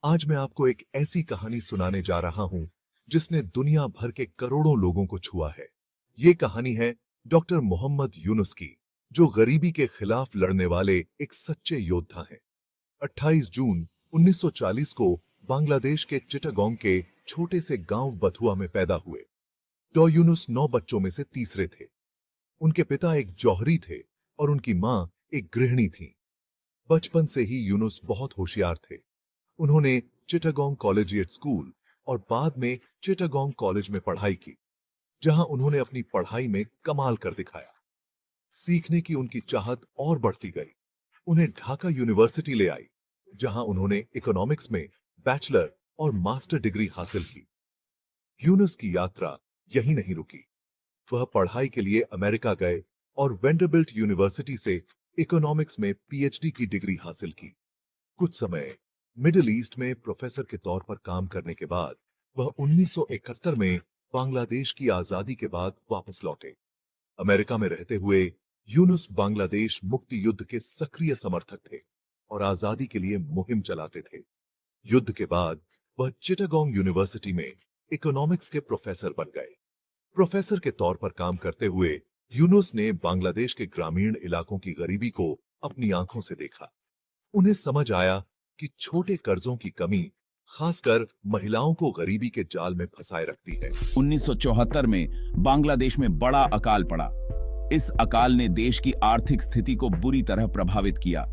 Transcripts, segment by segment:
आज मैं आपको एक ऐसी कहानी सुनाने जा रहा हूं जिसने दुनिया भर के करोड़ों लोगों को छुआ है। ये कहानी है डॉक्टर मोहम्मद यूनुस की, जो गरीबी के खिलाफ लड़ने वाले एक सच्चे योद्धा हैं। 28 जून 1940 को बांग्लादेश के चिटागोंग के छोटे से गांव बथुआ में पैदा हुए। डॉ यूनुस 9 बच्चों में से तीसरे थे। उनके पिता एक जौहरी थे और उनकी मां एक गृहिणी थी। बचपन से ही यूनुस बहुत होशियार थे। उन्होंने चिटागोंग कॉलेजिएट स्कूल और बाद में चिटागोंग कॉलेज में पढ़ाई की, जहां उन्होंने अपनी पढ़ाई में कमाल कर दिखाया। सीखने की उनकी चाहत और बढ़ती गई। उन्हें ढाका यूनिवर्सिटी ले आई, जहां उन्होंने इकोनॉमिक्स में बैचलर और मास्टर डिग्री हासिल की। यूनुस की यात्रा यहीं नहीं रुकी। वह पढ़ाई के लिए अमेरिका गए और वेंडरबिल्ट यूनिवर्सिटी से इकोनॉमिक्स में पीएचडी की डिग्री हासिल की। कुछ समय मिडिल ईस्ट में प्रोफेसर के तौर पर काम करने के बाद वह 1971 में बांग्लादेश की आजादी के बाद वापस लौटे। अमेरिका में रहते हुए यूनुस बांग्लादेश मुक्ति युद्ध के सक्रिय समर्थक थे और आजादी के लिए मुहिम चलाते थे। युद्ध के बाद वह चिटागोंग यूनिवर्सिटी में इकोनॉमिक्स के प्रोफेसर बन गए। प्रोफेसर के तौर पर काम करते हुए यूनुस ने बांग्लादेश के ग्रामीण इलाकों की गरीबी को अपनी आंखों से देखा। उन्हें समझ आया कि छोटे कर्जों की कमी खासकर महिलाओं को गरीबी के जाल में फंसाए रखती है। 1974 में बांग्लादेश में बड़ा अकाल पड़ा। इस अकाल ने देश की आर्थिक स्थिति को बुरी तरह प्रभावित किया।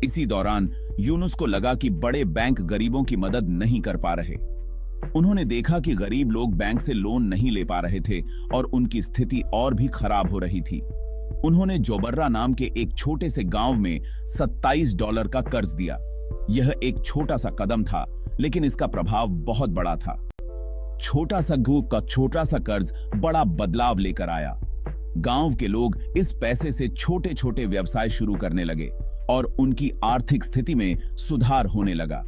इसी दौरान यूनुस को लगा कि बड़े बैंक गरीबों की मदद नहीं कर पा रहे। उन्होंने देखा कि गरीब लोग बैंक से लोन नहीं ले पा रहे थे और उनकी स्थिति और भी खराब हो रही थी। उन्होंने जोबर्रा नाम के एक छोटे से गांव में $27 का कर्ज दिया। यह एक छोटा सा कदम था, लेकिन इसका प्रभाव बहुत बड़ा था। छोटा सा कर्ज बड़ा बदलाव लेकर आया। गांव के लोग इस पैसे से छोटे छोटे व्यवसाय शुरू करने लगे और उनकी आर्थिक स्थिति में सुधार होने लगा।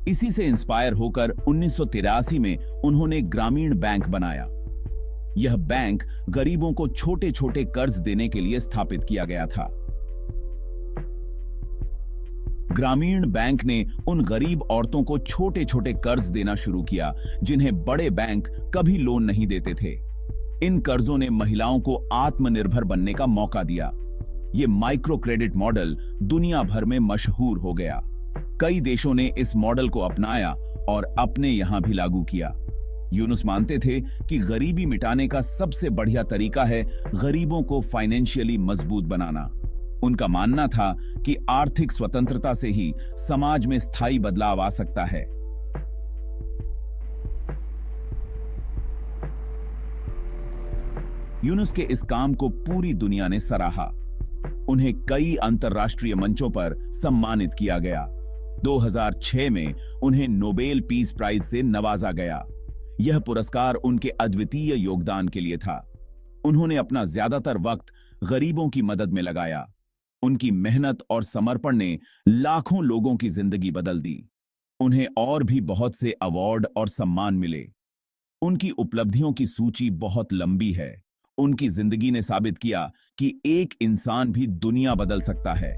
इसी से इंस्पायर होकर 1983 में उन्होंने ग्रामीण बैंक बनाया। यह बैंक गरीबों को छोटे छोटे कर्ज देने के लिए स्थापित किया गया था। ग्रामीण बैंक ने उन गरीब औरतों को छोटे छोटे कर्ज देना शुरू किया जिन्हें बड़े बैंक कभी लोन नहीं देते थे। इन कर्जों ने महिलाओं को आत्मनिर्भर बनने का मौका दिया। ये माइक्रो क्रेडिट मॉडल दुनिया भर में मशहूर हो गया। कई देशों ने इस मॉडल को अपनाया और अपने यहां भी लागू किया। यूनुस मानते थे कि गरीबी मिटाने का सबसे बढ़िया तरीका है गरीबों को फाइनेंशियली मजबूत बनाना। उनका मानना था कि आर्थिक स्वतंत्रता से ही समाज में स्थायी बदलाव आ सकता है। यूनुस के इस काम को पूरी दुनिया ने सराहा। उन्हें कई अंतर्राष्ट्रीय मंचों पर सम्मानित किया गया। 2006 में उन्हें नोबेल पीस प्राइज से नवाजा गया। यह पुरस्कार उनके अद्वितीय योगदान के लिए था। उन्होंने अपना ज्यादातर वक्त गरीबों की मदद में लगाया। उनकी मेहनत और समर्पण ने लाखों लोगों की जिंदगी बदल दी। उन्हें और भी बहुत से अवार्ड और सम्मान मिले। उनकी उपलब्धियों की सूची बहुत लंबी है। उनकी जिंदगी ने साबित किया कि एक इंसान भी दुनिया बदल सकता है।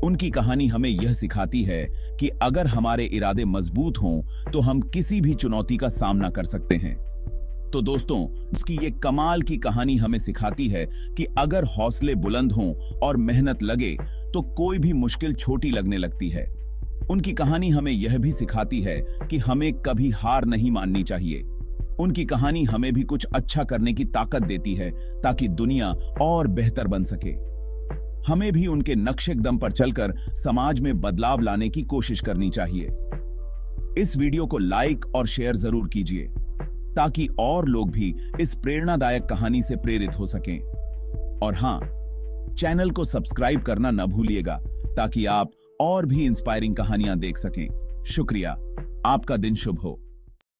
उनकी कहानी हमें यह सिखाती है कि अगर हमारे इरादे मजबूत हों तो हम किसी भी चुनौती का सामना कर सकते हैं। तो दोस्तों, उसकी ये कमाल की कहानी हमें सिखाती है कि अगर हौसले बुलंद हों और मेहनत लगे तो कोई भी मुश्किल छोटी लगने लगती है। उनकी कहानी हमें यह भी सिखाती है कि हमें कभी हार नहीं माननी चाहिए। उनकी कहानी हमें भी कुछ अच्छा करने की ताकत देती है ताकि दुनिया और बेहतर बन सके। हमें भी उनके नक्शे कदम पर चलकर समाज में बदलाव लाने की कोशिश करनी चाहिए। इस वीडियो को लाइक और शेयर जरूर कीजिए ताकि और लोग भी इस प्रेरणादायक कहानी से प्रेरित हो सकें। और हां, चैनल को सब्सक्राइब करना न भूलिएगा ताकि आप और भी इंस्पायरिंग कहानियां देख सकें। शुक्रिया। आपका दिन शुभ हो।